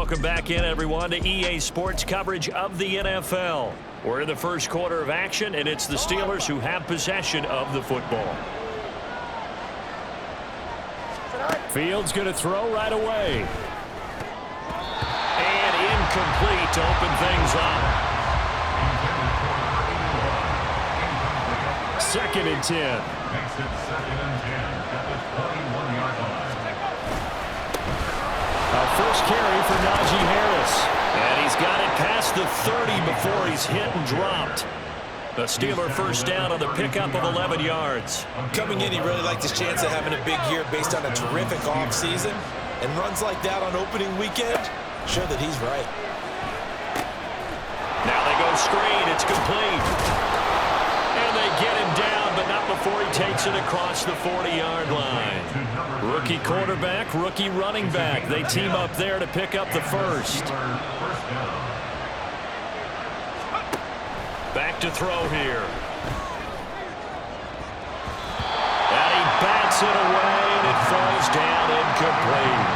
Welcome back in, everyone, to EA Sports coverage of the NFL. We're in the first quarter of action, and it's the Steelers who have possession of the football. Fields going to throw right away. And incomplete to open things up. 2nd and 10. Our first carry for Najee Harris. And he's got it past the 30 before he's hit and dropped. The Steeler first down on the pickup of 11 yards. Coming in, he really liked his chance of having a big year based on a terrific offseason. And runs like that on opening weekend show that he's right. Now they go screen. It's complete. And they get him down, but not before he takes it across the 40-yard line. Rookie quarterback, rookie running back. They team up there to pick up the first. Back to throw here. And he bats it away, and it falls down incomplete.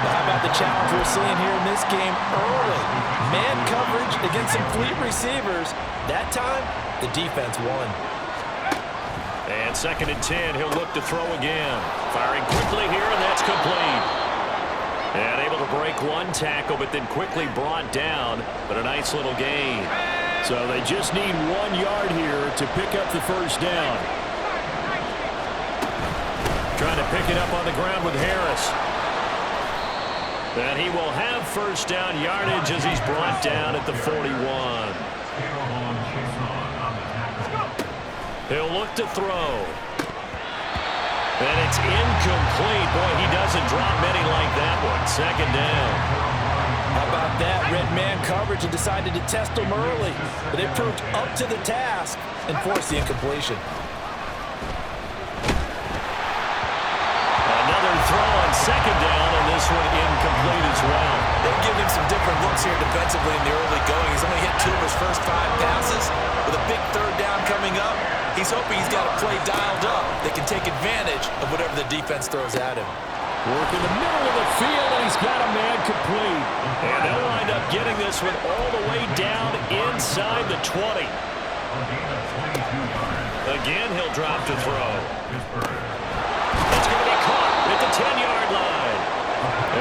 Now, how about the challenge we're seeing here in this game early? Man coverage against some fleet receivers. That time, the defense won. And 2nd and 10, he'll look to throw again. Firing quickly here, and that's complete. And able to break one tackle, but then quickly brought down. But a nice little gain. So they just need 1 yard here to pick up the first down. Trying to pick it up on the ground with Harris. And he will have first down yardage as he's brought down at the 41. He'll look to throw. And it's incomplete. Boy, he doesn't drop many like that one. 2nd down. How about that? Red man coverage and decided to test him early. But they proved up to the task and forced the incompletion. Another throw on 2nd down, and this one incomplete as well. They've given him some different looks here defensively in the early going. He's only hit 2 of his first 5 passes. With a big 3rd down coming up, he's hoping he's got a play dialed up that can take advantage of whatever the defense throws at him. Work in the middle of the field, and he's got a man complete. And they'll wind up getting this one all the way down inside the 20. Again, he'll drop to throw. It's going to be caught at the 10-yard line.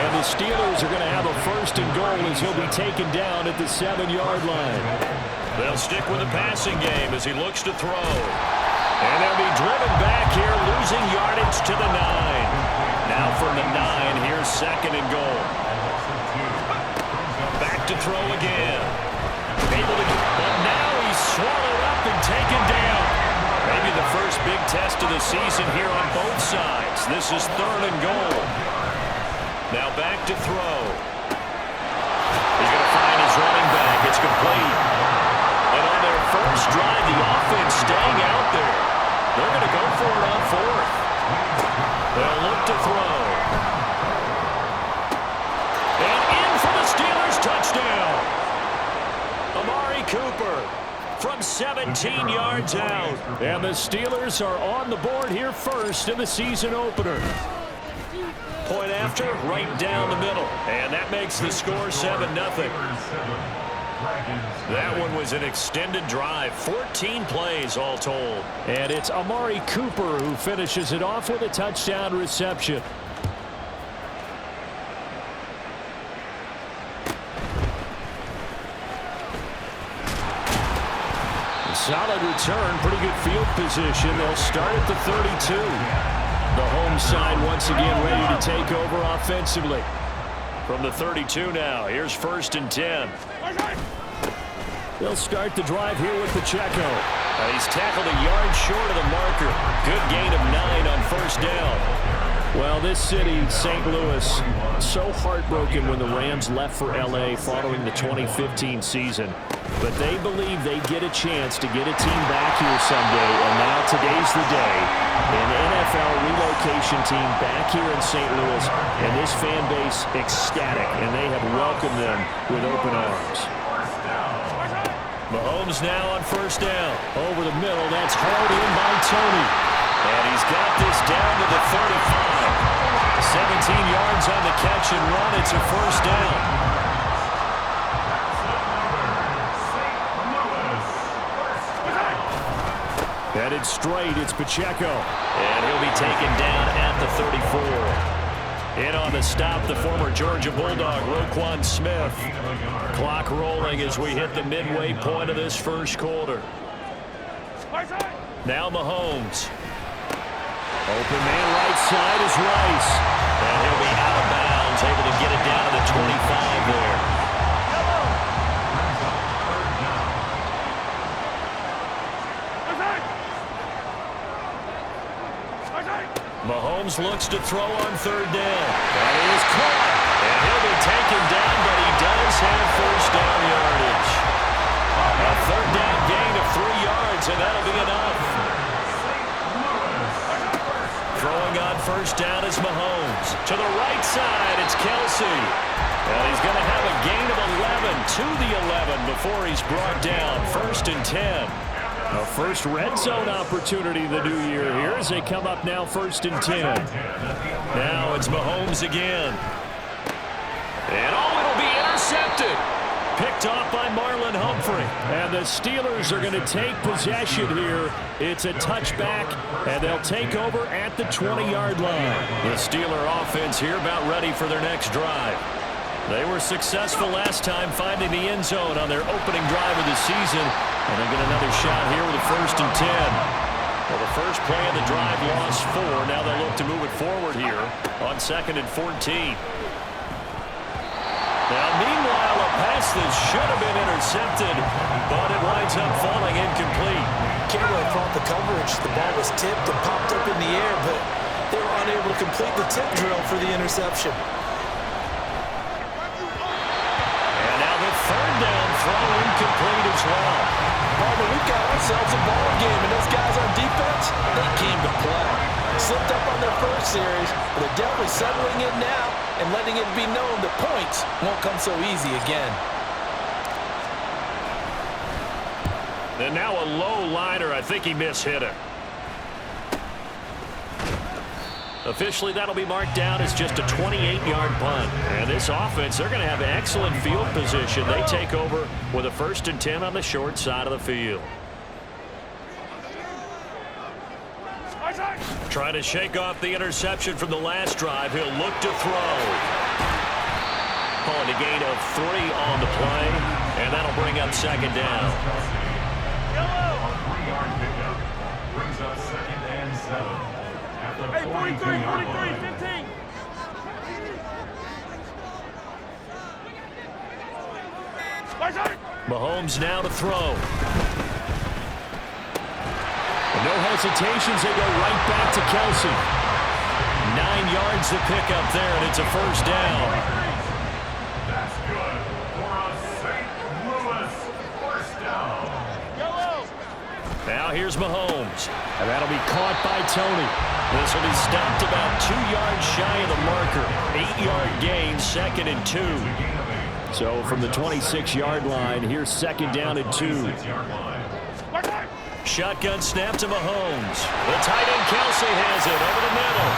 And the Steelers are going to have a 1st and goal as he'll be taken down at the 7-yard line. They'll stick with the passing game as he looks to throw. And they'll be driven back here, losing yardage to the 9. Now from the 9, here's 2nd and goal. Back to throw again. Able to get, but now he's swallowed up and taken down. Maybe the first big test of the season here on both sides. This is 3rd and goal. Now back to throw. He's going to find his running back. It's complete. And on their first drive, the offense staying out there. They're going to go for it on 4th. They'll look to throw. And in for the Steelers touchdown. Amari Cooper from 17 yards out. And the Steelers are on the board here first in the season opener. Point after, right down the middle. And that makes the score 7-0. That one was an extended drive, 14 plays all told. And it's Amari Cooper who finishes it off with a touchdown reception. Solid return, pretty good field position. They'll start at the 32. The home side once again ready to take over offensively. From the 32 now, here's 1st and 10. They'll start the drive here with Pacheco. He's tackled a yard short of the marker. Good gain of 9 on 1st down. Well, this city, St. Louis, so heartbroken when the Rams left for L.A. following the 2015 season. But they believe they get a chance to get a team back here someday, and now today's the day. An NFL relocation team back here in St. Louis, and this fan base ecstatic, and they have welcomed them with open arms. Mahomes now on 1st down. Over the middle, that's hauled in by Tony. And he's got this down to the 35. 17 yards on the catch and run. It's a 1st down. straight. It's Pacheco. And he'll be taken down at the 34. In on the stop, the former Georgia Bulldog, Roquan Smith. Clock rolling as we hit the midway point of this first quarter. Now Mahomes. Open man right side is Rice. And he'll be out of bounds, able to get it down to the 25 there. Mahomes looks to throw on third down. That is caught. And he'll be taken down, but he does have first down yardage. A third down gain of 3 yards, and that'll be enough. Throwing on first down is Mahomes. To the right side, it's Kelsey. And he's going to have a gain of 11 to the 11 before he's brought down. 1st and 10. A first red zone opportunity the new year here as they come up now 1st and 10. Now it's Mahomes again. And it'll be intercepted. Picked off by Marlon Humphrey. And the Steelers are going to take possession here. It's a touchback, and they'll take over at the 20-yard line. The Steeler offense here about ready for their next drive. They were successful last time finding the end zone on their opening drive of the season. And they get another shot here with a 1st and 10. Well, the first play of the drive lost 4. Now they'll look to move it forward here on 2nd and 14. Now, meanwhile, a pass that should have been intercepted, but it winds up falling incomplete. Can't really fault the coverage. The ball was tipped and popped up in the air, but they were unable to complete the tip drill for the interception. And now the third down throw incomplete as well. But we've got ourselves a ball game, and those guys on defense, they came to play. Slipped up on their first series, but they're definitely settling in now and letting it be known the points won't come so easy again. And now a low liner. I think he mishit it. Officially, that'll be marked down as just a 28-yard punt. And this offense, they're going to have excellent field position. They take over with a 1st and 10 on the short side of the field. Trying to shake off the interception from the last drive. He'll look to throw. Calling a gain of 3 on the play. And that'll bring up 2nd down. Brings up 2nd and 7. Hey, 43, 15. Mahomes now to throw. No hesitations, they go right back to Kelsey. 9 yards to pick up there, and it's a 1st down. That's good for a St. Louis 1st down. Now here's Mahomes. And that'll be caught by Tony. This will be stopped about 2 yards shy of the marker. 8-yard gain, 2nd and 2. So from the 26-yard line, here's 2nd down and 2. Shotgun snap to Mahomes. The tight end Kelsey has it over the middle.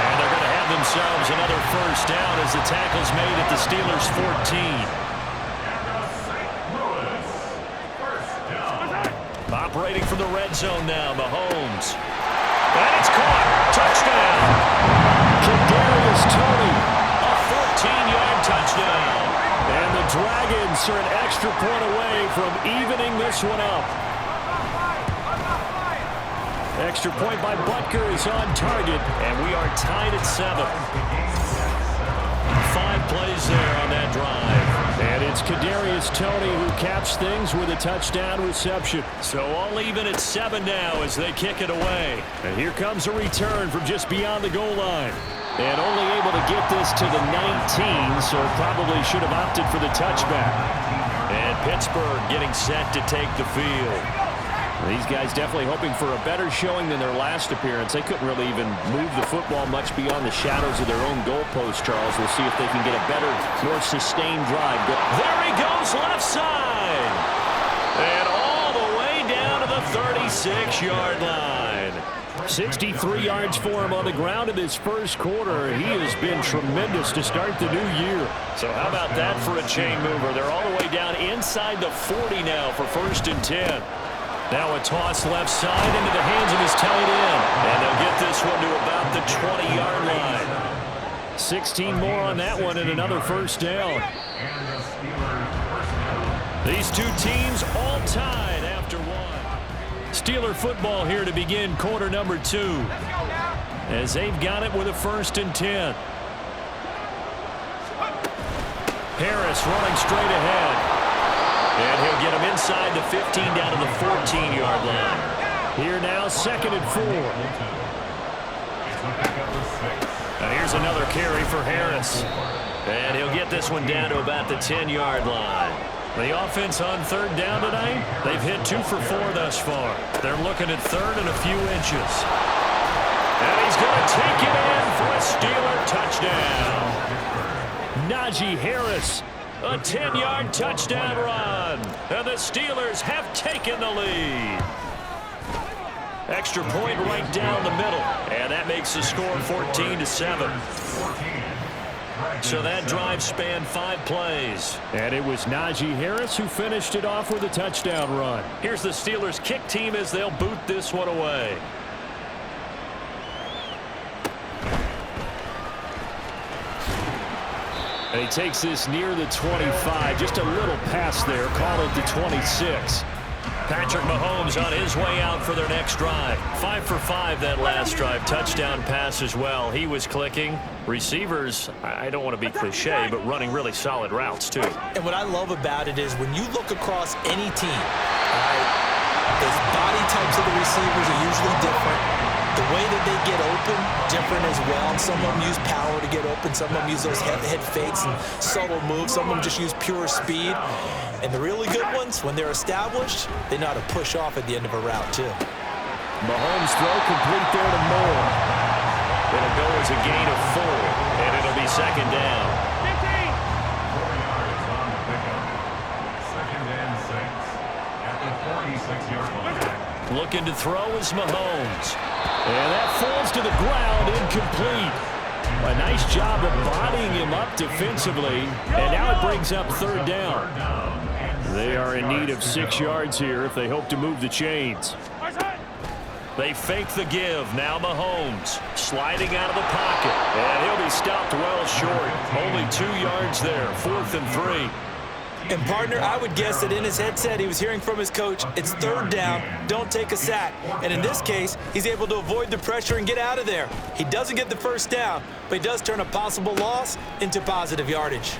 And they're going to have themselves another 1st down as the tackle's made at the Steelers' 14. Operating from the red zone now, Mahomes. And it's caught. Touchdown. Kadarius Toney. A 14-yard touchdown. And the Dragons are an extra point away from evening this one up. Extra point by Butker is on target, and we are tied at 7. 5 plays there on that drive. And it's Kadarius Toney who caps things with a touchdown reception. So all even at 7 now as they kick it away. And here comes a return from just beyond the goal line. And only able to get this to the 19, so probably should have opted for the touchback. And Pittsburgh getting set to take the field. These guys definitely hoping for a better showing than their last appearance. They couldn't really even move the football much beyond the shadows of their own goalpost, Charles. We'll see if they can get a better, more sustained drive. There he goes, left side. And all the way down to the 36-yard line. 63 yards for him on the ground in this first quarter. He has been tremendous to start the new year. So how about that for a chain mover? They're all the way down inside the 40 now for 1st and 10. Now a toss left side into the hands of his tight end. And they'll get this one to about the 20-yard line. 16 more on that one and another first down. These two teams all tied after one. Steeler football here to begin quarter number 2. As they've got it with a 1st and 10. Harris running straight ahead. And he'll get him inside the 15 down to the 14-yard line. Here now, 2nd and 4. And here's another carry for Harris. And he'll get this one down to about the 10-yard line. The offense on 3rd down tonight, they've hit 2 for 4 thus far. They're looking at 3rd and a few inches. And he's going to take it in for a Steeler touchdown. Najee Harris, a 10-yard touchdown run. And the Steelers have taken the lead. Extra point right down the middle. And that makes the score 14-7. So that drive spanned 5 plays. And it was Najee Harris who finished it off with a touchdown run. Here's the Steelers kick team as they'll boot this one away. And he takes this near the 25. Just a little pass there. Call it the 26. Patrick Mahomes on his way out for their next drive. 5 for 5 that last drive. Touchdown pass as well. He was clicking. Receivers, I don't want to be cliche, but running really solid routes too. And what I love about it is when you look across any team, the body types of the receivers are usually different. The way that they get open, different as well. Some of them use power to get open. Some of them use those head fakes and subtle moves. Some of them just use pure speed. And the really good ones, when they're established, they know how to push off at the end of a route, too. Mahomes throw complete there to Moore. It'll go as a gain of 4, and it'll be 2nd down. 15. 4 yards on the pickup. 2nd and 6 at the 46-yard line. Looking to throw is Mahomes. And that falls to the ground, incomplete. A nice job of bodying him up defensively. And now it brings up 3rd down. They are in need of 6 yards here if they hope to move the chains. They fake the give. Now Mahomes sliding out of the pocket. And he'll be stopped well short. Only 2 yards there. 4th and 3. And, partner, I would guess that in his headset he was hearing from his coach, it's 3rd down, don't take a sack. And in this case, he's able to avoid the pressure and get out of there. He doesn't get the 1st down, but he does turn a possible loss into positive yardage.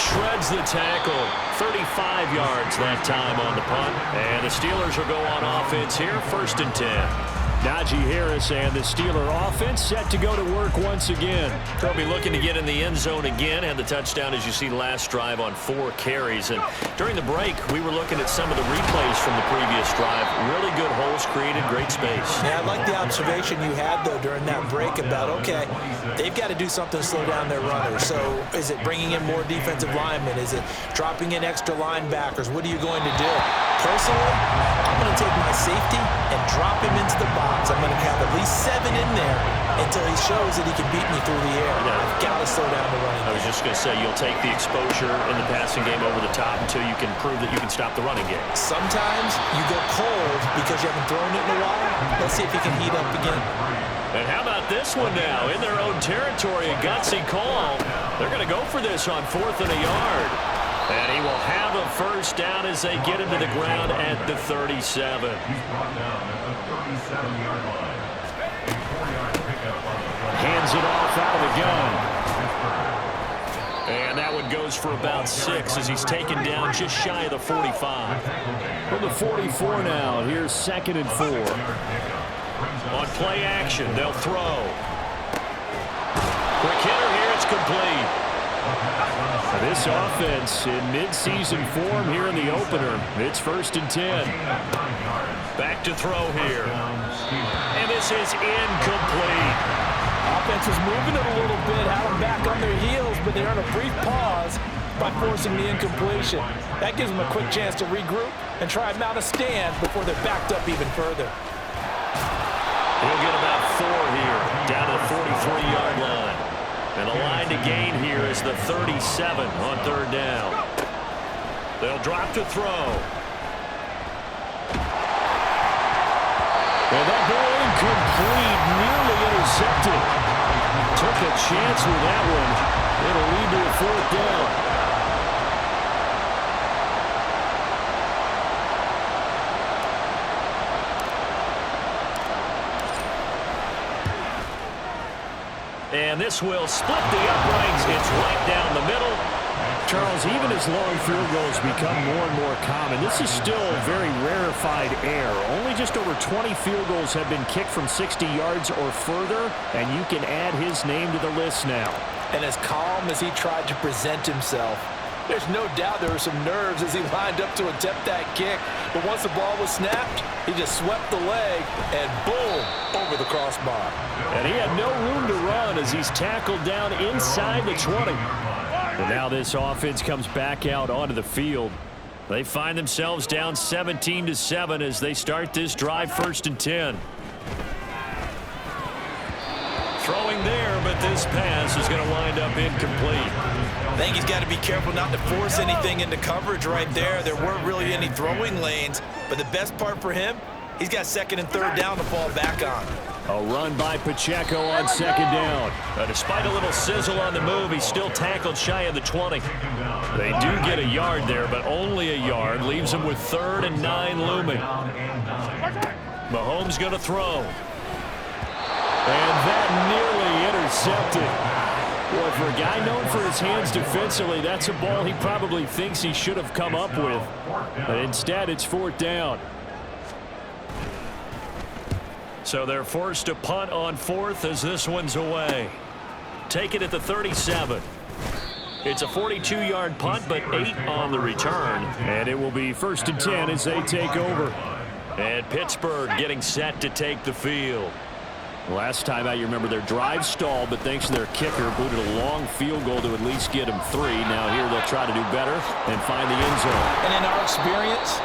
Shreds the tackle. 35 yards that time on the punt. And the Steelers will go on offense here, 1st and 10. Najee Harris and the Steeler offense set to go to work once again. They'll be looking to get in the end zone again. Had the touchdown, as you see, last drive on 4 carries. And during the break, we were looking at some of the replays from the previous drive. Really good holes created, great space. Yeah, I like the observation you had, though, during that break about, okay, they've got to do something to slow down their runners. So is it bringing in more defensive linemen? Is it dropping in extra linebackers? What are you going to do? Personally, I'm going to take my safety and drop him into the box. I'm going to have at least 7 in there until he shows that he can beat me through the air. Yeah. I've got to slow down the running game. I was just going to say, you'll take the exposure in the passing game over the top until you can prove that you can stop the running game. Sometimes you go cold because you haven't thrown it in a while. Let's see if he can heat up again. And how about this one now? In their own territory, a gutsy call. They're going to go for this on 4th and a yard. And he will have a 1st down as they get him to the ground at the 37. He's brought down at the 37-yard line. A 4-yard pickup on the play. Hands it off out of the gun. And that one goes for about 6 as he's taken down just shy of the 45. From the 44 now, here's 2nd and 4. On play action, they'll throw. Quick hitter here, it's complete. This offense in midseason form here in the opener. It's 1st and 10. Back to throw here. And this is incomplete. Offense is moving it a little bit, had them back on their heels, but they earn a brief pause by forcing the incompletion. That gives them a quick chance to regroup and try and mount a stand before they're backed up even further. He'll get about 4 here, down to the 43-yard line. And the line to gain here is the 37 on 3rd down. They'll drop to throw. And that ball incomplete, nearly intercepted. Took a chance with that one. It'll lead to a 4th down. And this will split the uprights. It's right down the middle. Charles, even as long field goals become more and more common, this is still very rarefied air. Only just over 20 field goals have been kicked from 60 yards or further, and you can add his name to the list now. And as calm as he tried to present himself, there's no doubt there were some nerves as he lined up to attempt that kick. But once the ball was snapped, he just swept the leg and boom, over the crossbar. And he had no room to run as he's tackled down inside the 20. And now this offense comes back out onto the field. They find themselves down 17-7 as they start this drive, 1st and 10. Throwing there, but this pass is going to wind up incomplete. I think he's got to be careful not to force anything into coverage right there. There weren't really any throwing lanes, but the best part for him, he's got 2nd and 3rd down to fall back on. A run by Pacheco on 2nd down. Despite a little sizzle on the move, he's still tackled shy of the 20. They do get a yard there, but only a yard. Leaves them with 3rd and 9 looming. Mahomes going to throw. And that nearly intercepted. Boy, for a guy known for his hands defensively, that's a ball he probably thinks he should have come up with. But instead, it's 4th down. So they're forced to punt on 4th as this one's away. Take it at the 37. It's a 42-yard punt, but 8 on the return. And it will be 1st and 10 as they take over. And Pittsburgh getting set to take the field. Last time out, you remember their drive stalled, but thanks to their kicker, booted a long field goal to at least get them 3. Now here they'll try to do better and find the end zone. And in our experience,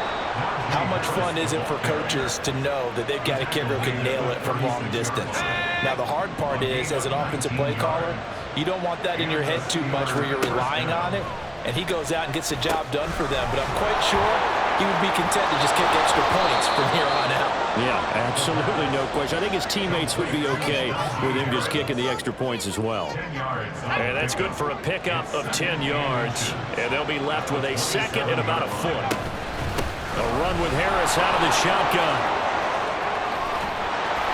how much fun is it for coaches to know that they've got a kicker who can nail it from long distance? Now, the hard part is, as an offensive play caller, you don't want that in your head too much where you're relying on it, and he goes out and gets the job done for them. But I'm quite sure he would be content to just kick extra points from here on out. Yeah, absolutely no question. I think his teammates would be okay with him just kicking the extra points as well. And that's good for a pickup of 10 yards. And they'll be left with a 2nd and about a foot. A run with Harris out of the shotgun.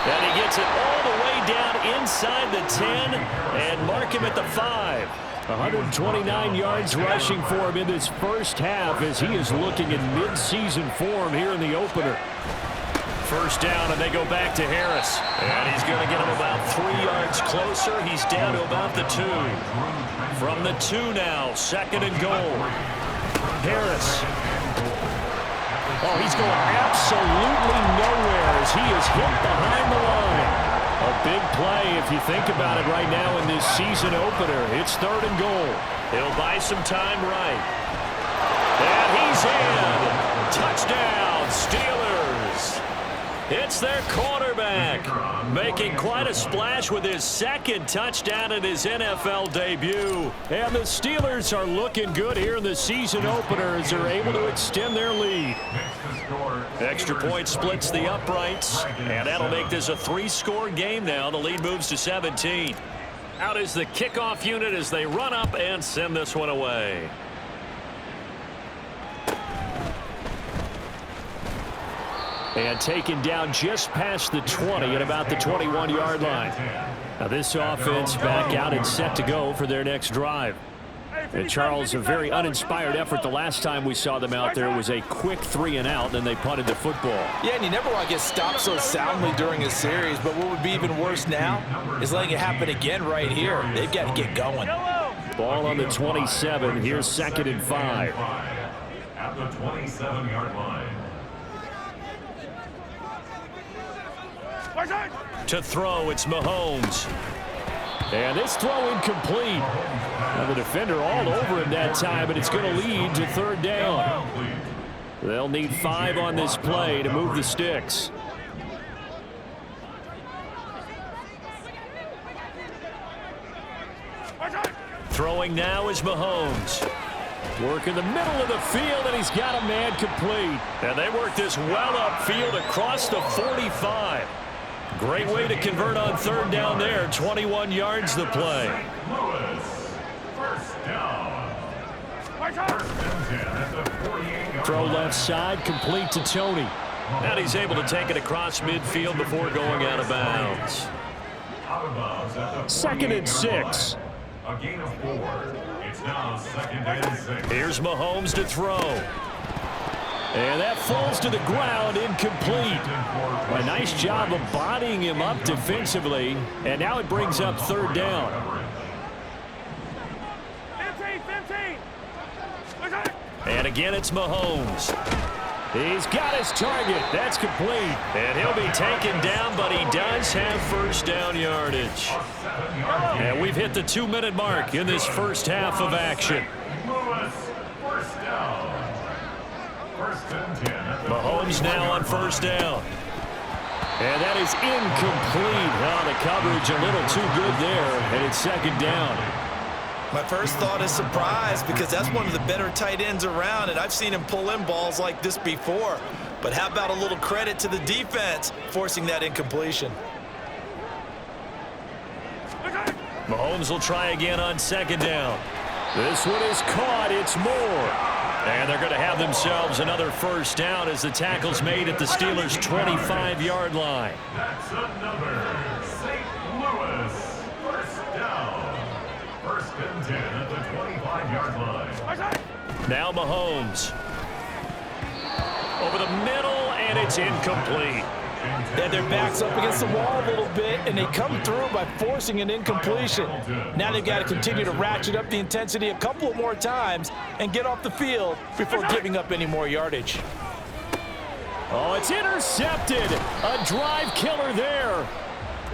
And he gets it all the way down inside the 10 and mark him at the 5. 129 yards rushing for him in this first half as he is looking in mid-season form here in the opener. 1st down, and they go back to Harris. And he's going to get him about 3 yards closer. He's down to about the 2. From the 2 now, 2nd and goal. Harris. Oh, he's going absolutely nowhere as he is hit behind the line. A big play if you think about it right now in this season opener. It's 3rd and goal. He'll buy some time right. And he's in. Touchdown, Steelers. It's their quarterback making quite a splash with his 2nd touchdown in his NFL debut. And the Steelers are looking good here in the season opener as they're able to extend their lead. Extra point splits the uprights, and that'll make this a 3-score game now. The lead moves to 17. Out is the kickoff unit as they run up and send this one away. And taken down just past the 20 at about the 21-yard line. Now this offense back out and set to go for their next drive. And Charles, a very uninspired effort the last time we saw them out there was a quick 3-and-out, then they punted the football. Yeah, and you never want to get stopped so soundly during a series, but what would be even worse now is letting it happen again right here. They've got to get going. Ball on the 27. Here's 2nd and 5. At the 27-yard line. To throw, it's Mahomes. And this throw incomplete. Now the defender all over him that time, but it's going to lead to 3rd down. They'll need 5 on this play to move the sticks. Throwing now is Mahomes. Work in the middle of the field, and he's got a man complete. And they work this well upfield across the 45. Great way to convert on third down there. 21 yards the play. First down. First and 10 at the 48-yard Throw line. left side, complete to Tony. And he's able to take it across midfield before going out of bounds. Out of bounds at the 2nd and 6. A gain of 4. It's now 2nd and 6. Here's Mahomes to throw. And that falls to the ground, incomplete. A nice job of bodying him up defensively. And now it brings up third down. 15. And again, it's Mahomes. He's got his target. That's complete. And he'll be taken down, but he does have first down yardage. And we've hit the 2-minute mark in this first half of action. Lewis, first down. First and 10 at the Mahomes now on first down. And that is incomplete. Oh, the coverage a little too good there, and it's second down. My first thought is surprise because that's one of the better tight ends around, and I've seen him pull in balls like this before. But how about a little credit to the defense forcing that incompletion? Mahomes will try again on second down. This one is caught. It's Moore. And they're going to have themselves another first down as the tackle's made at the Steelers' 25-yard line. That's another St. Louis first down. First and 10 at the 25-yard line. Now Mahomes. Over the middle, and it's incomplete. Yeah, their back's up against the wall a little bit, and they come through by forcing an incompletion. Now they've got to continue to ratchet up the intensity a couple more times and get off the field before giving up any more yardage. Oh, it's intercepted. A drive killer there.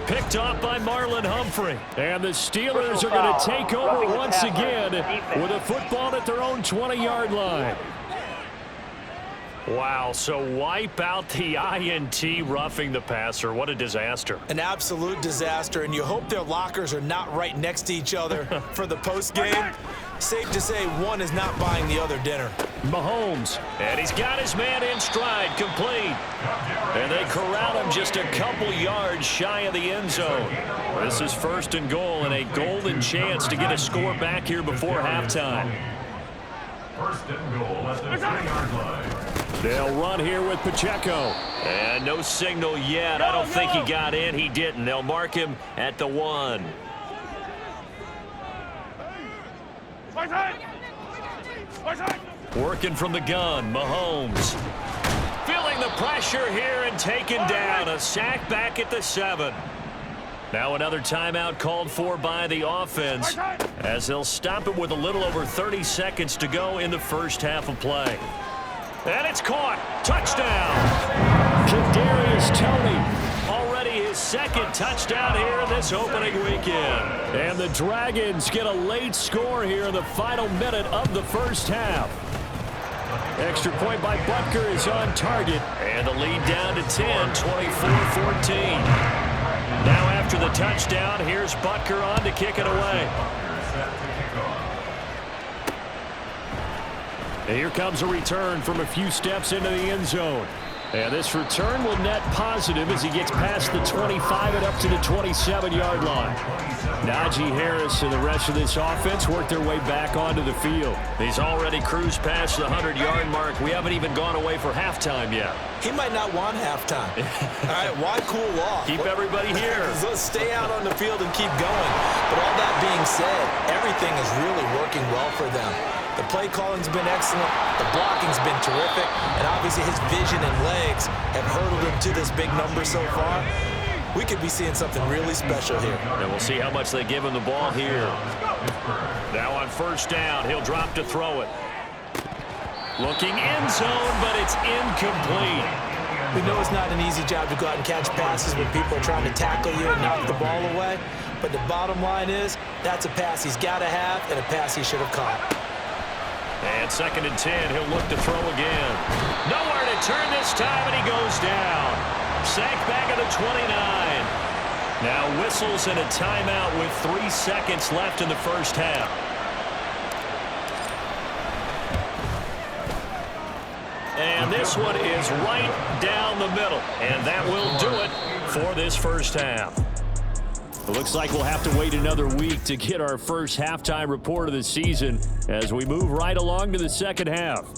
Picked off by Marlon Humphrey. And the Steelers are going to take over once again with a football at their own 20-yard line. Wow, so wipe out the INT, roughing the passer. What a disaster. An absolute disaster, and you hope their lockers are not right next to each other for the postgame. Safe to say one is not buying the other dinner. Mahomes, and he's got his man in stride, complete. And they corral him just a couple yards shy of the end zone. This is first and goal, and a golden chance to get a score back here before halftime. First and goal at the 3-yard line. They'll run here with Pacheco. And no signal yet. I don't think he got in. He didn't. They'll mark him at the 1. Working from the gun, Mahomes. Feeling the pressure here and taken down. A sack back at the 7. Now another timeout called for by the offense as they'll stop it with a little over 30 seconds to go in the first half of play. And it's caught. Touchdown. Kadarius Toney, already his second touchdown here in this opening weekend. And the Dragons get a late score here in the final minute of the first half. Extra point by Butker is on target. And the lead down to 10, 24-14. Now after the touchdown, here's Butker on to kick it away. And here comes a return from a few steps into the end zone. And this return will net positive as he gets past the 25 and up to the 27-yard line. Najee Harris and the rest of this offense work their way back onto the field. He's already cruised past the 100-yard mark. We haven't even gone away for halftime yet. He might not want halftime. All right, why cool off? Keep everybody here. Let's stay out on the field and keep going. But all that being said, everything is really working well for them. The play calling's been excellent, the blocking's been terrific, and obviously his vision and legs have hurdled him to this big number so far. We could be seeing something really special here. And we'll see how much they give him the ball here. Now on first down, he'll drop to throw it. Looking end zone, but it's incomplete. We know it's not an easy job to go out and catch passes when people are trying to tackle you and knock the ball away, but the bottom line is that's a pass he's got to have and a pass he should have caught. And 2nd and 10, he'll look to throw again. Nowhere to turn this time, and he goes down. Sacked back at the 29. Now whistles and a timeout with 3 seconds left in the first half. And this one is right down the middle. And that will do it for this first half. It looks like we'll have to wait another week to get our first halftime report of the season as we move right along to the second half.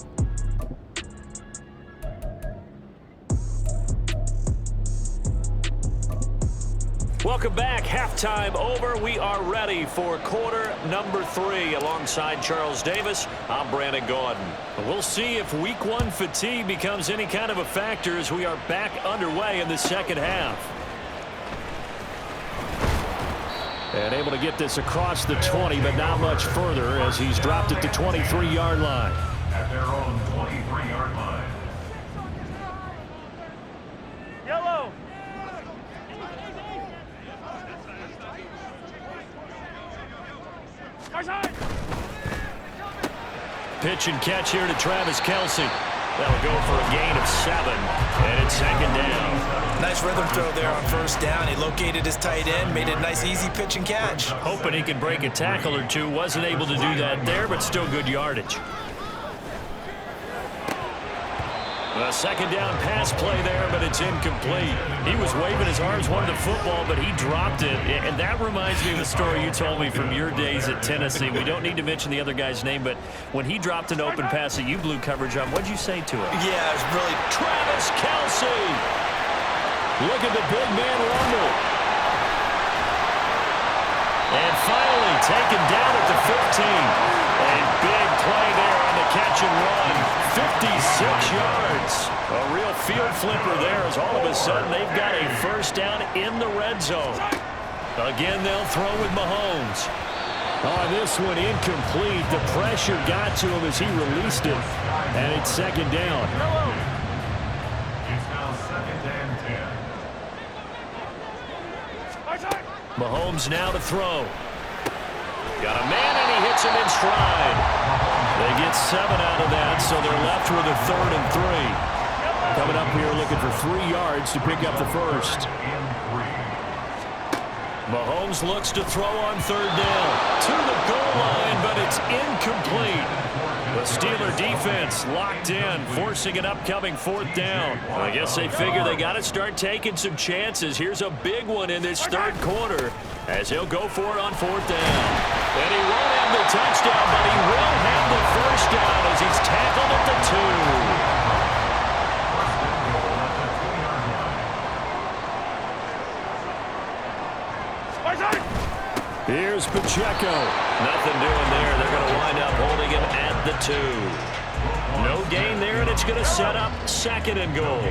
Welcome back. Halftime over. We are ready for quarter number 3. Alongside Charles Davis, I'm Brandon Gaudin. We'll see if week 1 fatigue becomes any kind of a factor as we are back underway in the second half. And able to get this across the 20, but not much further as he's dropped it to 23-yard line. At their own 23-yard line. Yellow. Pitch and catch here to Travis Kelce. That'll go for a gain of 7, and it's second down. Nice rhythm throw there on first down. He located his tight end, made it a nice, easy pitch and catch. Hoping he could break a tackle or two. Wasn't able to do that there, but still good yardage. A second down pass play there, but it's incomplete. He was waving his arms, wanted the football, but he dropped it. And that reminds me of the story you told me from your days at Tennessee. We don't need to mention the other guy's name, but when he dropped an open pass that you blew coverage on, what'd you say to him? Yeah, it was really Travis Kelce. Look at the big man rumble. And finally taken down at the 15. A big play there on the catch and run. 56 yards. A real field flipper there as all of a sudden they've got a first down in the red zone. Again, they'll throw with Mahomes. Oh, this one incomplete. The pressure got to him as he released it. And it's second down. It's now second and 10. Mahomes now to throw. Got a man, and he hits him in stride. They get 7 out of that, so they're left with a 3rd and 3. Coming up here looking for 3 yards to pick up the first. Mahomes looks to throw on 3rd down. To the goal line, but it's incomplete. The Steeler defense locked in, forcing an upcoming 4th down. I guess they figure they got to start taking some chances. Here's a big one in this 3rd quarter as he'll go for it on 4th down. And he won't have the touchdown, but he will have the first down as he's tackled at the 2. Here's Pacheco. Nothing doing there. They're going to wind up holding him at the 2. No gain there, and it's going to set up 2nd and goal.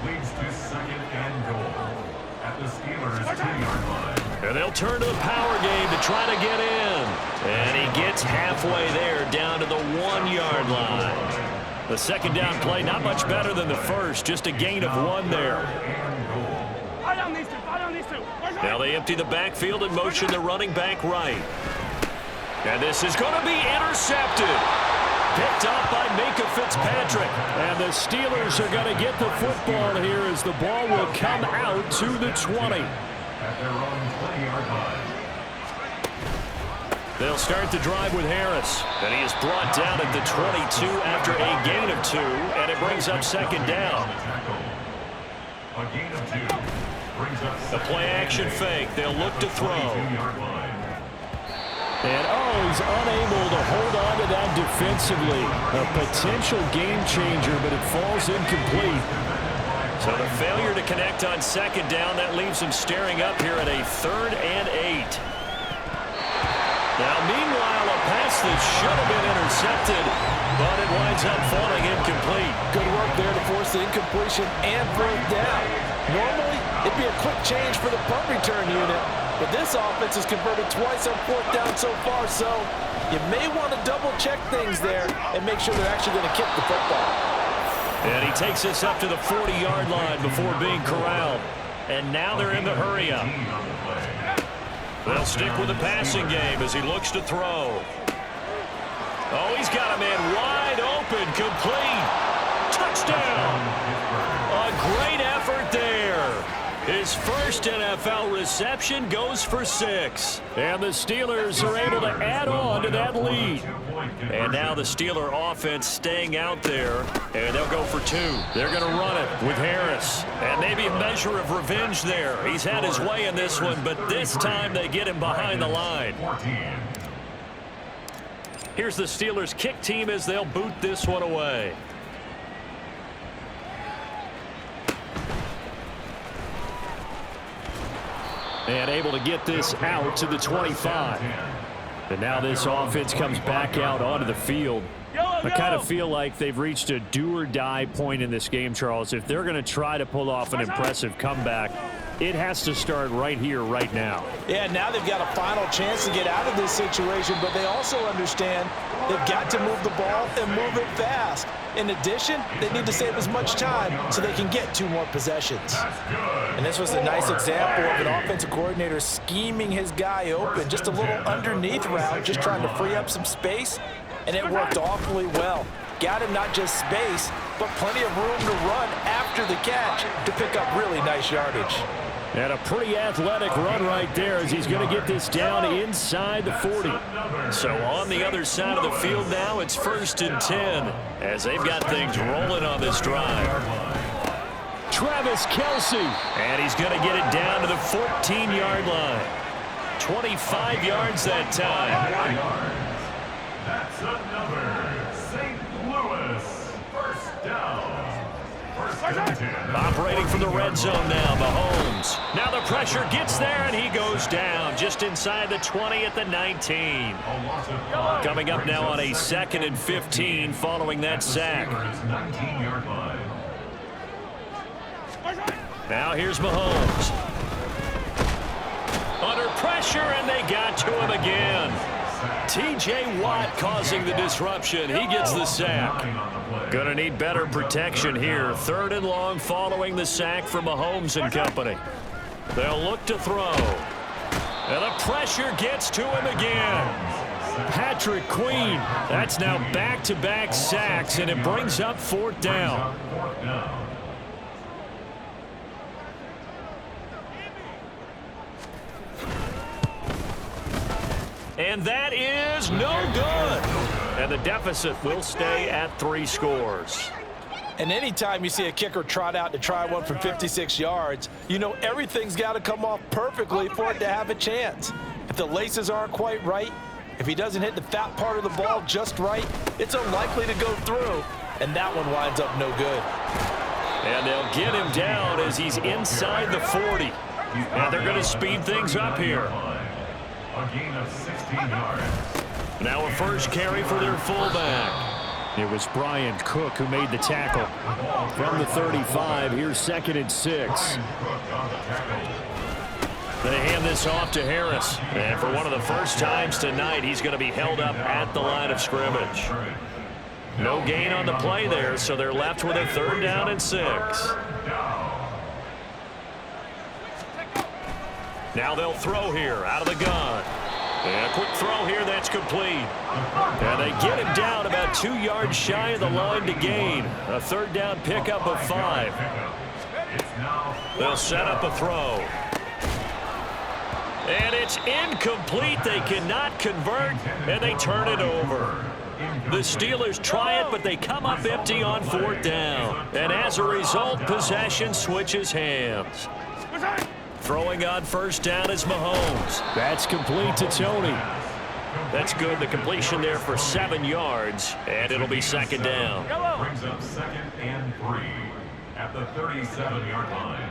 Leads to 2nd and goal at the Steelers' 2-yard line. And they'll turn to the power game to try to get in. And he gets halfway there down to the 1-yard line. The second down play, not much better than the first, just a gain of 1 there. Now they empty the backfield and motion the running back right. And this is going to be intercepted. Picked up by Minka Fitzpatrick. And the Steelers are going to get the football here as the ball will come out to the 20. At their own 20-yard line. They'll start the drive with Harris. And he is brought down at the 22 after a gain of 2. And it brings up 2nd down. A gain of 2 brings up The play-action fake. They'll look to throw. 22-yard line. And, he's unable to hold on to that defensively. A potential game changer, but it falls incomplete. So the failure to connect on 2nd down, that leaves him staring up here at a 3rd and 8. Now, meanwhile, a pass that should have been intercepted, but it winds up falling incomplete. Good work there to force the incompletion and 4th down. Normally, it'd be a quick change for the punt return unit, but this offense has converted twice on 4th down so far, so you may want to double-check things there and make sure they're actually going to kick the football. And he takes this up to the 40-yard line before being corralled. And now they're in the hurry-up. They'll stick with the passing game as he looks to throw. Oh, he's got a man wide open, complete. Touchdown. A great effort there. His first NFL reception goes for 6. And the Steelers are able to add on to that lead. And now the Steeler offense staying out there, and they'll go for 2. They're going to run it with Harris. And maybe a measure of revenge there. He's had his way in this one, but this time they get him behind the line. Here's the Steelers kick team as they'll boot this one away. And able to get this out to the 25. And now this offense comes back out onto the field. I kind of feel like they've reached a do-or-die point in this game, Charles. If they're going to try to pull off an impressive comeback, it has to start right here, right now. Yeah, now they've got a final chance to get out of this situation, but they also understand they've got to move the ball and move it fast. In addition, they need to save as much time so they can get 2 more possessions. And this was a nice example of an offensive coordinator scheming his guy open, just a little underneath route, just trying to free up some space, and it worked awfully well. Got him not just space, but plenty of room to run after the catch to pick up really nice yardage. And a pretty athletic run right there as he's going to get this down inside the 40. So on the other side of the field now, it's 1st and 10 as they've got things rolling on this drive. Travis Kelce, and he's going to get it down to the 14-yard line. 25 yards that time. That's another St. Louis first down. Operating from the red zone now, Mahomes. Now the pressure gets there, and he goes down just inside the 20 at the 19. Coming up now on a 2nd and 15 following that sack. Now here's Mahomes. Under pressure, and they got to him again. T.J. Watt causing the disruption. He gets the sack. Going to need better protection here. 3rd and long following the sack from Mahomes and company. They'll look to throw. And the pressure gets to him again. Patrick Queen. That's now back-to-back sacks, and it brings up 4th down. And that is no good. And the deficit will stay at 3 scores. And anytime you see a kicker trot out to try one from 56 yards, you know everything's got to come off perfectly for it to have a chance. If the laces aren't quite right, if he doesn't hit the fat part of the ball just right, it's unlikely to go through. And that one winds up no good. And they'll get him down as he's inside the 40. And they're going to speed things up here. A gain of 16 yards. Now a first carry for their fullback. It was Brian Cook who made the tackle. From the 35, here's 2nd and 6. They hand this off to Harris. And for one of the first times tonight, he's going to be held up at the line of scrimmage. No gain on the play there, so they're left with a 3rd down and 6. Now they'll throw here out of the gun. And a quick throw here that's complete. And they get him down about 2 yards shy of the line to gain. A 3rd down pickup of 5. They'll set up a throw. And it's incomplete. They cannot convert, and they turn it over. The Steelers try it, but they come up empty on 4th down. And as a result, possession switches hands. Throwing on 1st down is Mahomes. That's complete to Tony. That's good. The completion there for 7 yards, and it'll be 2nd down. Brings up 2nd and 3 at the 37-yard line.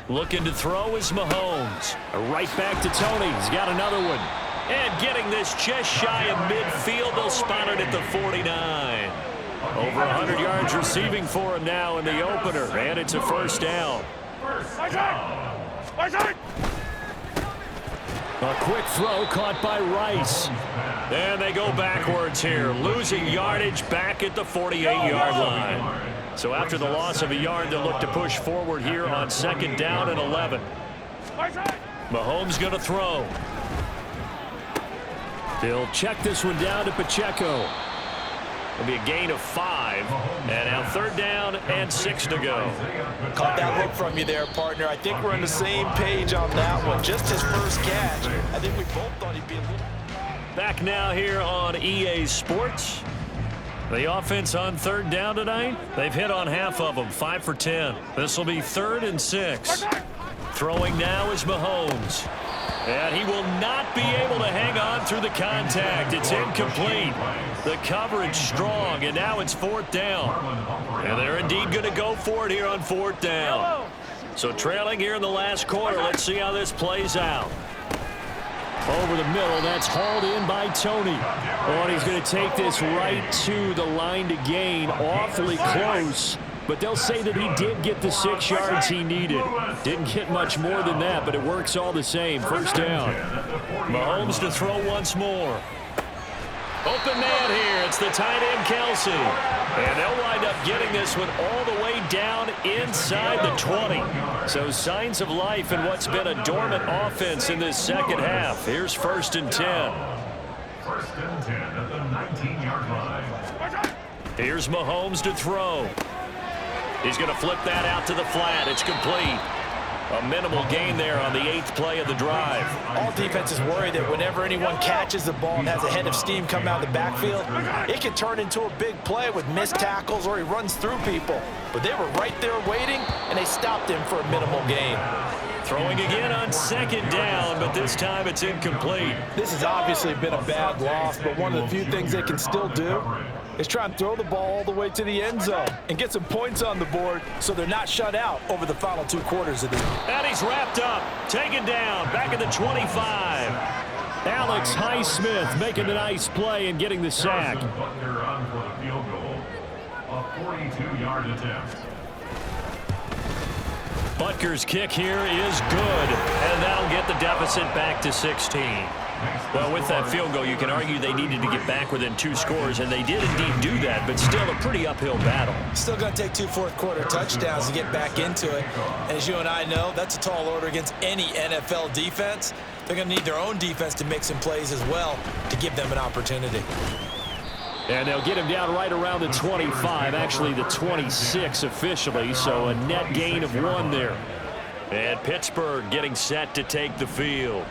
Looking to throw is Mahomes. Right back to Tony. He's got another one. And getting this just shy of midfield. They'll spot it at the 49. Over 100 yards receiving for him now in the opener, and it's a 1st down. A quick throw caught by Rice. And they go backwards here, losing yardage back at the 48-yard line. So after the loss of a yard, they'll look to push forward here on 2nd down and 11. Mahomes going to throw. They'll check this one down to Pacheco. It'll be a gain of 5. And now 3rd down and 6 to go. Caught that look from you there, partner. I think we're on the same page on that one. Just his first catch. I think we both thought he'd be a little... Back now here on EA Sports. The offense on 3rd down tonight, they've hit on half of them, 5 for 10. This will be 3rd and 6. Throwing now is Mahomes. And he will not be able to hang on through the contact. It's incomplete. The coverage strong, and now it's 4th down. And they're indeed going to go for it here on 4th down. So trailing here in the last quarter. Let's see how this plays out. Over the middle, that's hauled in by Tony. Oh, and he's going to take this right to the line to gain. Awfully close. But they'll say that he did get the 6 yards he needed. Didn't get much more than that, but it works all the same. 1st down. Mahomes to throw once more. Open man here. It's the tight end, Kelsey. And they'll wind up getting this one all the way down inside the 20. So signs of life in what's been a dormant offense in this second half. Here's 1st and 10. 1st and 10 at the 19-yard line. Here's Mahomes to throw. He's going to flip that out to the flat. It's complete. A minimal gain there on the 8th play of the drive. All defenses worry that whenever anyone catches the ball and has a head of steam coming out of the backfield, it can turn into a big play with missed tackles or he runs through people. But they were right there waiting, and they stopped him for a minimal gain. Throwing again on 2nd down, but this time it's incomplete. This has obviously been a bad loss, but one of the few things they can still do is try and throw the ball all the way to the end zone and get some points on the board so they're not shut out over the final 2 quarters of the game. And he's wrapped up, taken down, back at the 25. Alex Highsmith making a nice play and getting the sack. Butker on for the field goal. A 42-yard attempt. Butker's kick here is good, and that'll get the deficit back to 16. Well, with that field goal, you can argue they needed to get back within 2 scores, and they did indeed do that, but still a pretty uphill battle. Still going to take 2 fourth-quarter touchdowns to get back into it. And as you and I know, that's a tall order against any NFL defense. They're going to need their own defense to make some plays as well to give them an opportunity. And they'll get him down right around the 25, actually the 26 officially, so a net gain of 1 there. And Pittsburgh getting set to take the field.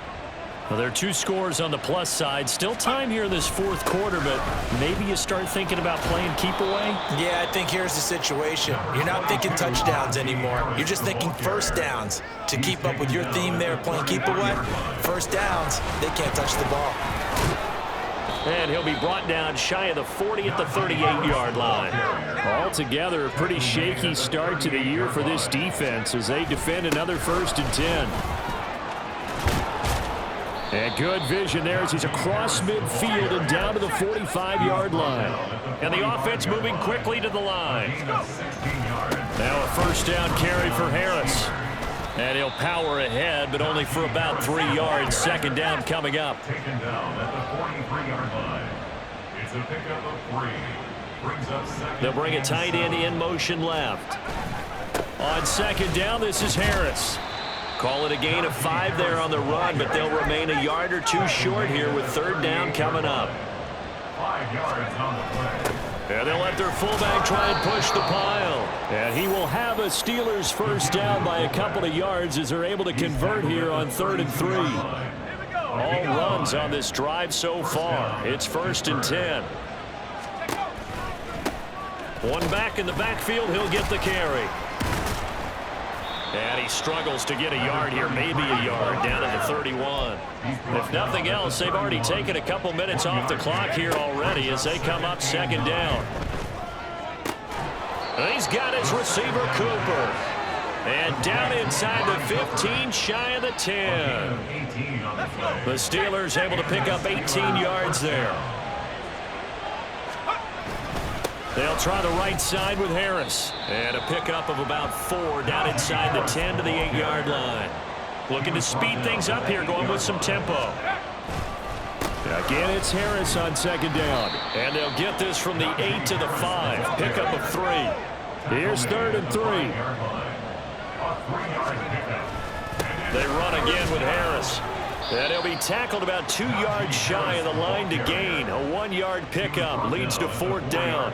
Well, there are 2 scores on the plus side. Still time here in this 4th quarter, but maybe you start thinking about playing keep away? Yeah, I think here's the situation. You're not thinking touchdowns anymore. You're just thinking 1st downs. To keep up with your theme there, playing keep away, 1st downs, they can't touch the ball. And he'll be brought down shy of the 40 at the 38-yard line. Altogether, a pretty shaky start to the year for this defense as they defend another 1st and 10. And good vision there as he's across midfield and down to the 45-yard line. And the offense moving quickly to the line. Now a 1st down carry for Harris. And he'll power ahead, but only for about 3 yards. 2nd down coming up. Taken down at the 43-yard line. It's a pickup of 3. Brings up 2nd. They'll bring a tight end in motion left. On 2nd down, this is Harris. Call it a gain of 5 there on the run, but they'll remain a yard or 2 short here with 3rd down coming up. 5 yards on the play. And they'll let their fullback try and push the pile. And he will have a Steelers 1st down by a couple of yards as they're able to convert here on 3rd and 3. All runs on this drive so far. It's 1st and 10. One back in the backfield, he'll get the carry. And he struggles to get a yard here, maybe a yard, down at the 31. If nothing else, they've already taken a couple minutes off the clock here already as they come up 2nd down. And he's got his receiver, Cooper. And down inside the 15, shy of the 10. The Steelers able to pick up 18 yards there. They'll try the right side with Harris. And a pickup of about 4 down inside the 10 to the 8-yard line. Looking to speed things up here, going with some tempo. Again, it's Harris on 2nd down. And they'll get this from the 8 to the 5. Pickup of 3. Here's 3rd and 3. They run again with Harris. And he'll be tackled about 2 yards shy of the line to gain. A 1-yard pickup leads to 4th down.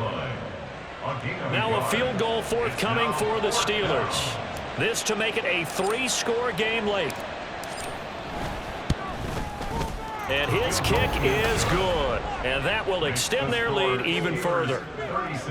Now a field goal forthcoming for the Steelers. This to make it a 3-score game late. And his kick is good. And that will extend their lead even further.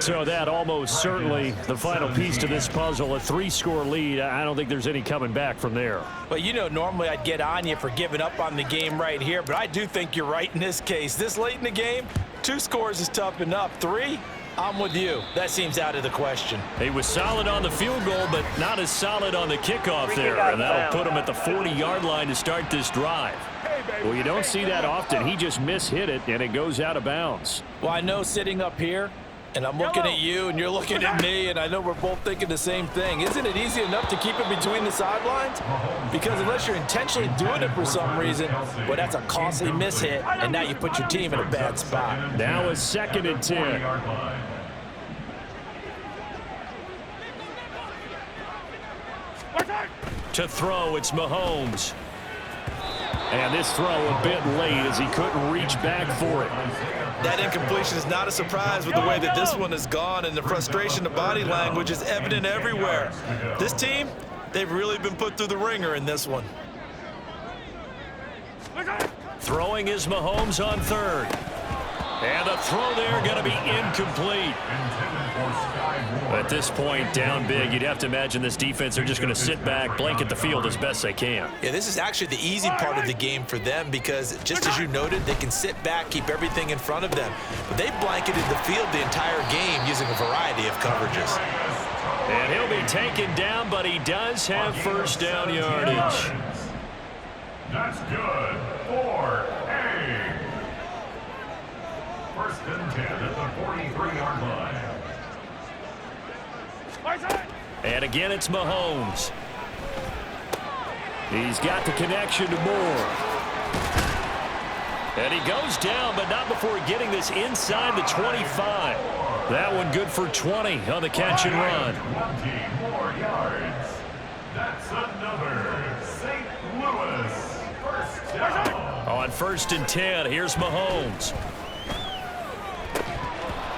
So that almost certainly the final piece to this puzzle, a 3-score lead. I don't think there's any coming back from there. Well, you know, normally I'd get on you for giving up on the game right here, but I do think you're right in this case. This late in the game, 2 scores is tough enough. 3, I'm with you. That seems out of the question. He was solid on the field goal, but not as solid on the kickoff there. And that'll put him at the 40-yard line to start this drive. Well, you don't see that often. He just mishit it, and it goes out of bounds. Well, I know sitting up here, and I'm looking at you, and you're looking at me, and I know we're both thinking the same thing. Isn't it easy enough to keep it between the sidelines? Because unless you're intentionally doing it for some reason, well, that's a costly mishit, and now you put your team in a bad spot. Now a 2nd and 10. To throw, it's Mahomes. And this throw a bit late as he couldn't reach back for it. That incompletion is not a surprise with the way that this one has gone, and the frustration, the body language is evident everywhere. This team, they've really been put through the ringer in this one. Throwing is Mahomes on 3rd. And the throw there going to be incomplete. At this point, down big, you'd have to imagine this defense, they're just going to sit back, blanket the field as best they can. Yeah, this is actually the easy part of the game for them because, just as you noted, they can sit back, keep everything in front of them. But they blanketed the field the entire game using a variety of coverages. And he'll be taken down, but he does have 1st down yardage. That's good. 4-A. 1st and 10 at the 43-yard line. And again, it's Mahomes. He's got the connection to Moore. And he goes down, but not before getting this inside the 25. That one good for 20 on the catch and run. 20 more yards. That's another St. Louis 1st down. On 1st and 10, here's Mahomes.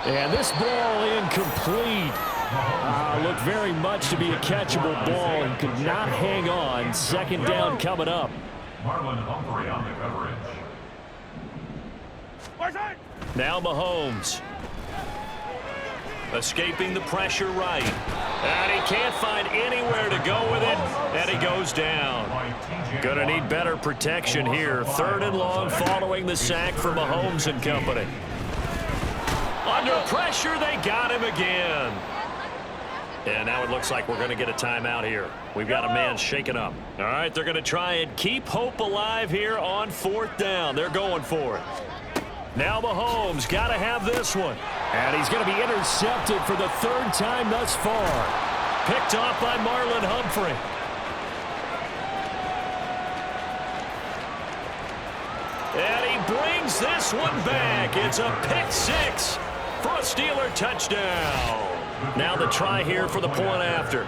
And this ball incomplete. Looked very much to be a catchable ball and could not hang on. 2nd down coming up. Marlon Humphrey on the coverage. Now Mahomes. Escaping the pressure right. And he can't find anywhere to go with it. And he goes down. Gonna need better protection here. 3rd and long following the sack for Mahomes and company. Under pressure, they got him again. And now it looks like we're going to get a timeout here. We've got a man shaken up. All right, they're going to try and keep hope alive here on 4th down. They're going for it. Now Mahomes got to have this one. And he's going to be intercepted for the 3rd time thus far. Picked off by Marlon Humphrey. And he brings this one back. It's a pick 6 for a Steeler touchdown. Now the try here for the point after.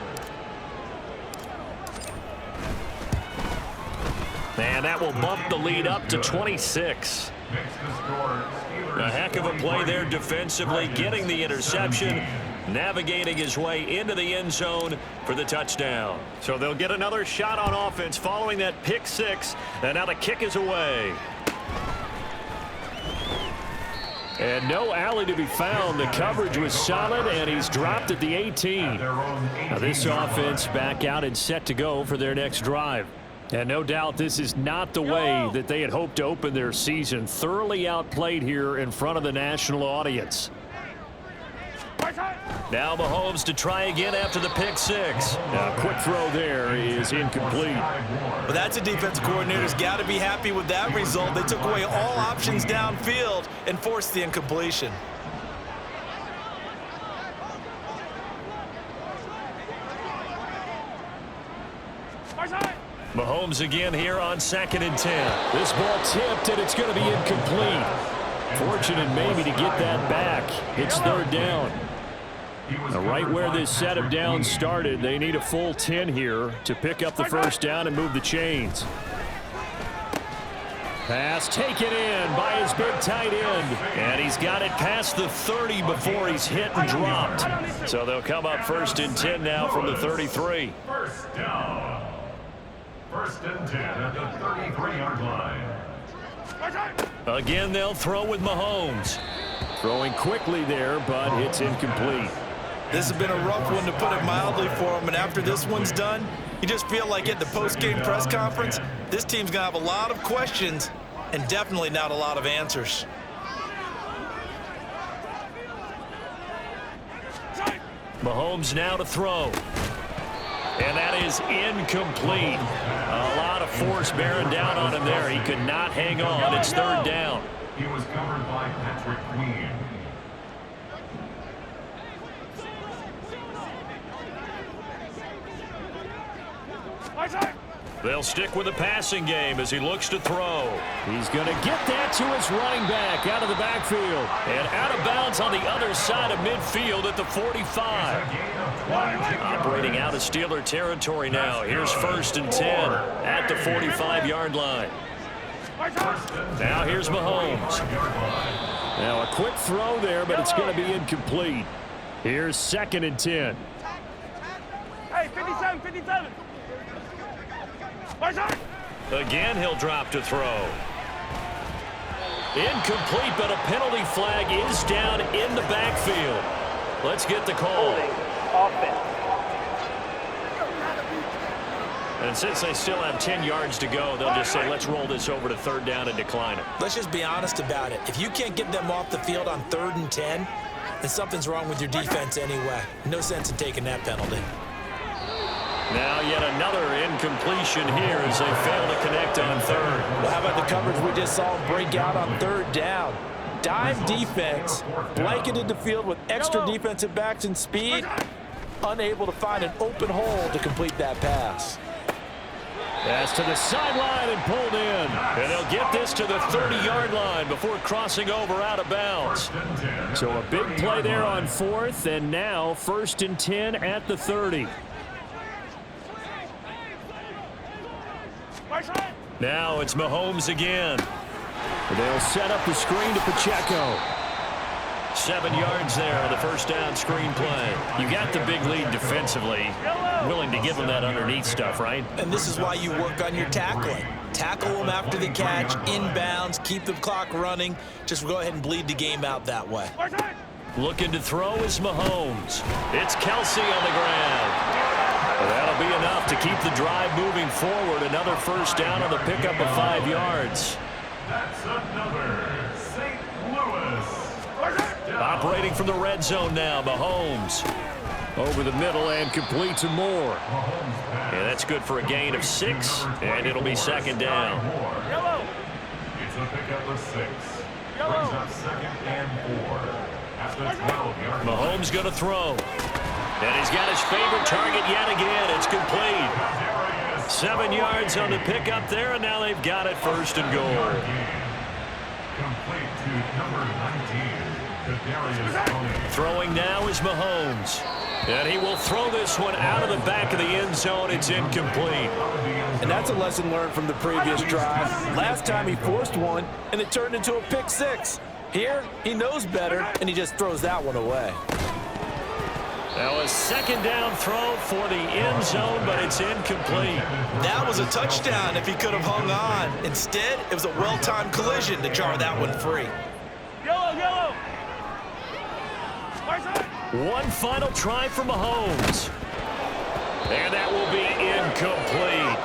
And that will bump the lead up to 26. A heck of a play there defensively, getting the interception, navigating his way into the end zone for the touchdown. So they'll get another shot on offense following that pick 6, and now the kick is away. And no alley to be found. The coverage was solid, and he's dropped at the 18. Now this offense back out and set to go for their next drive. And no doubt this is not the way that they had hoped to open their season. Thoroughly outplayed here in front of the national audience. Now Mahomes to try again after the pick 6. Now a quick throw there is incomplete. Well, that's a defensive coordinator's got to be happy with that result. They took away all options downfield and forced the incompletion. Mahomes again here on 2nd and 10. This ball tipped, and it's going to be incomplete. Fortunate maybe to get that back. It's 3rd down. Now right where this set of downs started, they need a full 10 here to pick up the 1st down and move the chains. Pass taken in by his big tight end. And he's got it past the 30 before he's hit and dropped. So they'll come up 1st and 10 now from the 33. First down. 1st and 10 at the 33-yard line. Again, they'll throw with Mahomes. Throwing quickly there, but it's incomplete. This has been a rough one, to put it mildly, for him. And after this one's done, you just feel like at the post-game press conference, this team's going to have a lot of questions and definitely not a lot of answers. Mahomes now to throw. And that is incomplete. A lot of force bearing down on him there. He could not hang on. It's 3rd down. He was covered by Patrick Queen. They'll stick with the passing game as he looks to throw. He's going to get that to his running back out of the backfield. And out of bounds on the other side of midfield at the 45. Operating out of Steeler territory now. Here's 1st and 10 at the 45-yard line. Now here's Mahomes. Now a quick throw there, but it's going to be incomplete. Here's 2nd and 10. Hey, 57, 57. Again, he'll drop to throw. Incomplete, but a penalty flag is down in the backfield. Let's get the call. And since they still have 10 yards to go, they'll just say, let's roll this over to 3rd down and decline it. Let's just be honest about it. If you can't get them off the field on 3rd and 10, then something's wrong with your defense anyway. No sense in taking that penalty. Now yet another incompletion here as they fail to connect on 3rd. Well, how about the coverage we just saw break out on 3rd down? Dime defense, blanketed the field with extra defensive backs and speed, unable to find an open hole to complete that pass. Pass to the sideline and pulled in. And they'll get this to the 30-yard line before crossing over out of bounds. So a big play there on 4th, and now 1st and 10 at the 30. Now it's Mahomes again. They'll set up the screen to Pacheco. 7 yards there on the 1st down screen play. You got the big lead defensively. Willing to give them that underneath stuff, right? And this is why you work on your tackling. Tackle them after the catch, inbounds, keep the clock running. Just go ahead and bleed the game out that way. Looking to throw is Mahomes. It's Kelsey on the ground. That'll be enough to keep the drive moving forward. Another 1st down on the pickup of 5 yards. That's another St. Louis. Operating from the red zone now, Mahomes. Over the middle and complete to Moore. And that's good for a gain of 6, and it'll be 2nd down. It's a pickup of 6. Brings up 2nd and 4. At the 12-yard line. Mahomes going to throw. And he's got his favorite target yet again. It's complete. 7 yards on the pickup there, and now they've got it 1st and goal. Complete to number 19. Throwing now is Mahomes. And he will throw this one out of the back of the end zone. It's incomplete. And that's a lesson learned from the previous drive. Last time he forced one, and it turned into a pick 6. Here, he knows better, and he just throws that one away. Now a 2nd down throw for the end zone, but it's incomplete. That was a touchdown if he could have hung on. Instead, it was a well-timed collision to jar that one free. Yellow. One final try for Mahomes. And that will be incomplete.